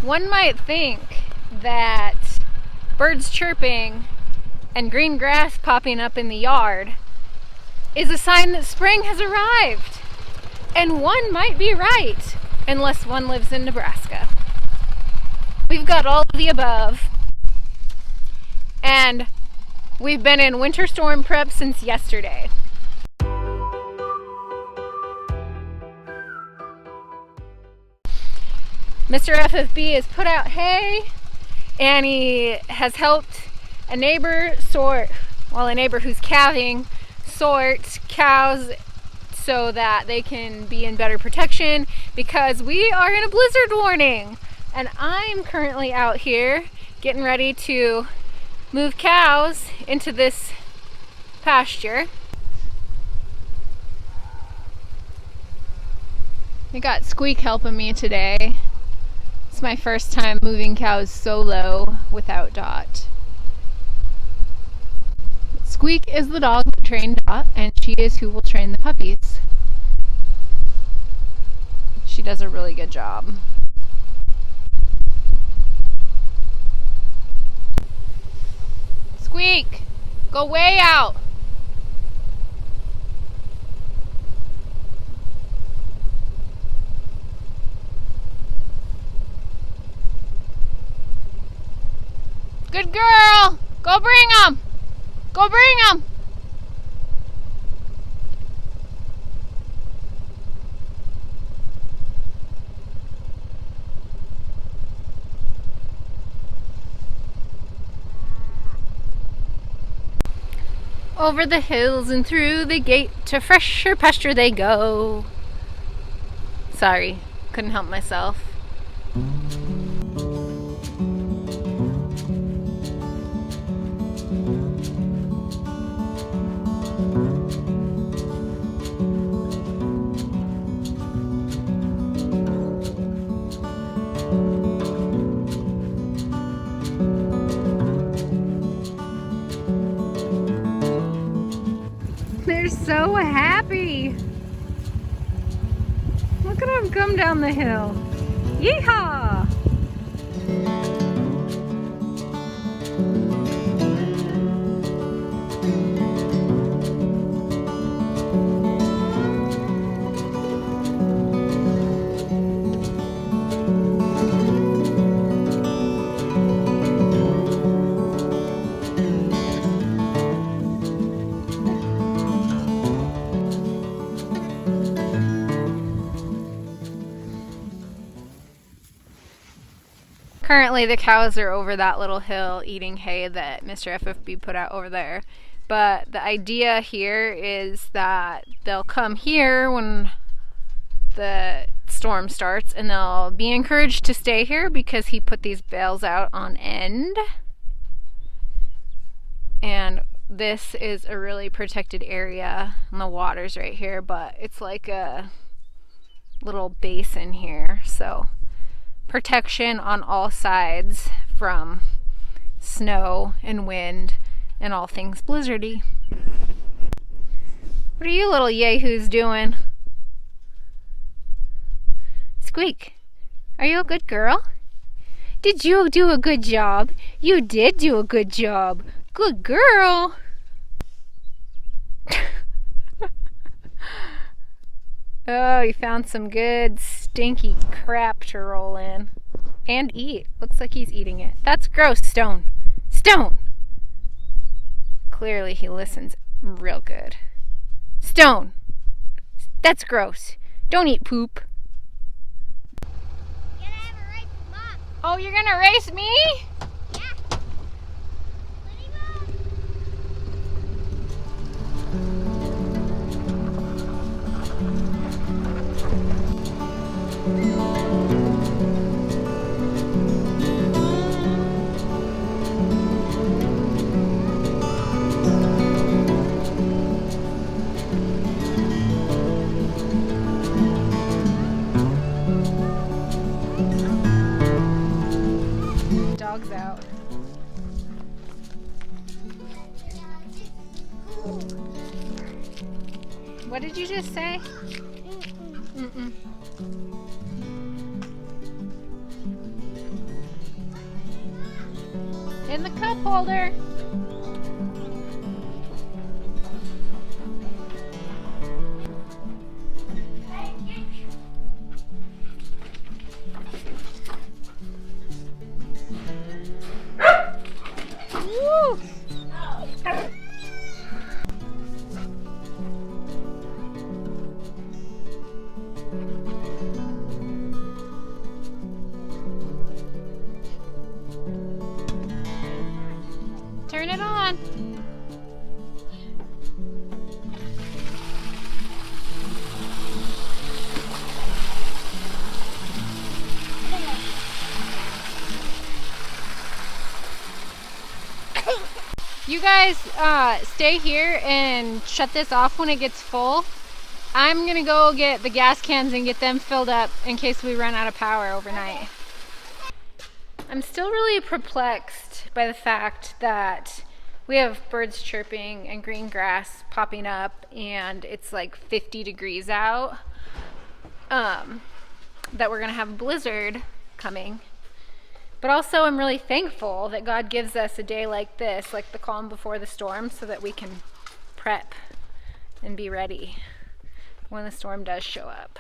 One might think that birds chirping and green grass popping up in the yard is a sign that spring has arrived. And one might be right, unless one lives in Nebraska. We've got all of the above. And we've been in winter storm prep since yesterday. Mr. FFB has put out hay, and he has helped a neighbor who's calving sort cows so that they can be in better protection because we are in a blizzard warning. And I'm currently out here getting ready to move cows into this pasture. I got Squeak helping me today. It's my first time moving cows solo without Dot. Squeak is the dog that trained Dot, and she is who will train the puppies. She does a really good job. Squeak, go way out. Good girl. Go bring them. Go bring them. Over the hills and through the gate to fresher pasture they go. Sorry, couldn't help myself. They're so happy. Look at them come down the hill. Yeehaw! Currently the cows are over that little hill eating hay that Mr. FFB put out over there. But the idea here is that they'll come here when the storm starts and they'll be encouraged to stay here because he put these bales out on end. And this is a really protected area and the water's right here, but it's like a little basin here, so protection on all sides from snow and wind and all things blizzardy. What are you little yahoos doing? Squeak, are you a good girl? Did you do a good job? You did do a good job. Good girl. Oh, you found some good stinky crap to roll in and eat. Looks like he's eating it. That's gross, Stone. Stone! Clearly he listens real good. Stone! That's gross. Don't eat poop. You're gonna have a race with Mom. Oh, you're gonna race me? Yeah. Pretty much. Dog's out. What did you just say? Mm-mm. In the cup holder. Woo! Turn it on. You guys stay here and shut this off when it gets full. I'm gonna go get the gas cans and get them filled up in case we run out of power overnight. I'm still really perplexed by the fact that we have birds chirping and green grass popping up and it's like 50 degrees out, that we're gonna have a blizzard coming. But also I'm really thankful that God gives us a day like this, like the calm before the storm, so that we can prep and be ready when the storm does show up.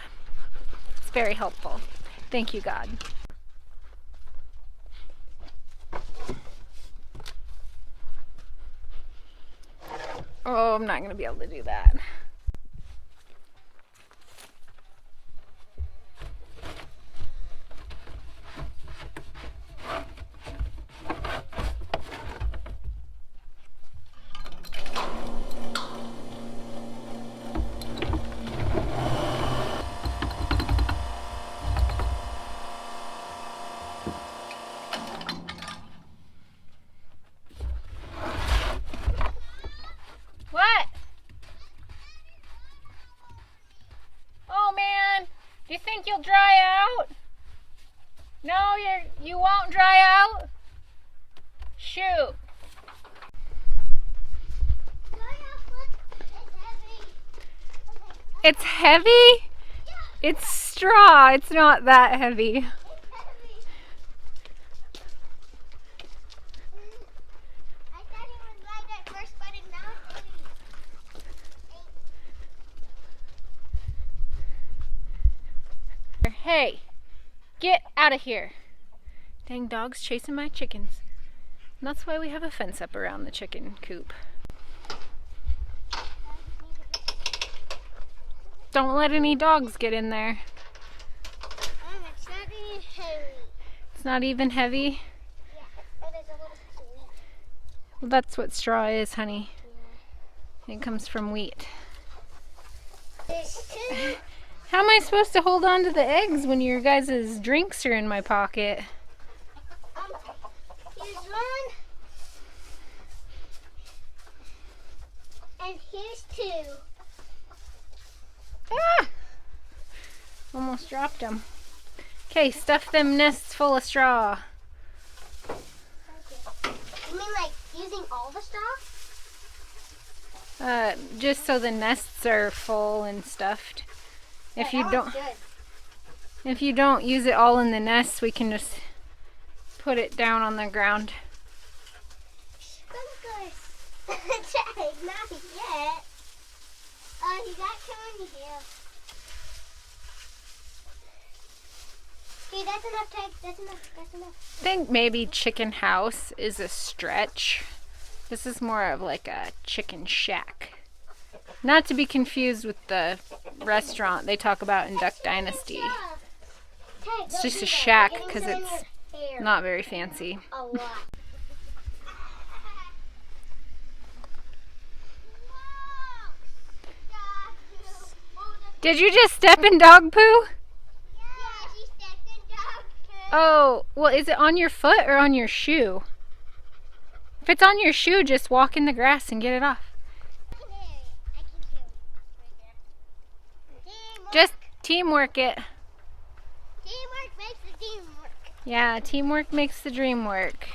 It's very helpful. Thank you, God. Oh, I'm not gonna be able to do that. What? Oh man, do you think you'll dry out? No, you won't dry out? Shoot. It's heavy? It's straw. It's not that heavy. Hey, get out of here. Dang dog's chasing my chickens. And that's why we have a fence up around the chicken coop. Don't let any dogs get in there. It's not even heavy. It's not even heavy? Yeah. Oh, there's a little sweet. Well, that's what straw is, honey. It comes from wheat. How am I supposed to hold on to the eggs when your guys' drinks are in my pocket? Here's one. And here's two. Ah! Almost dropped them. Okay, stuff them nests full of straw. You mean like using all the straw? Just so the nests are full and stuffed. If you don't use it all in the nest, we can just put it down on the ground. Not yet. You got too many here. Okay, that's enough, Tag. That's enough. I think maybe chicken house is a stretch. This is more of like a chicken shack. Not to be confused with the restaurant they talk about in Duck Dynasty. It's just a shack because it's not very fancy. A lot. Did you just step in dog poo? Yeah, she stepped in dog poo. Oh, well, is it on your foot or on your shoe? If it's on your shoe, just walk in the grass and get it off. Just teamwork it. Teamwork makes the dream work. Yeah, teamwork makes the dream work.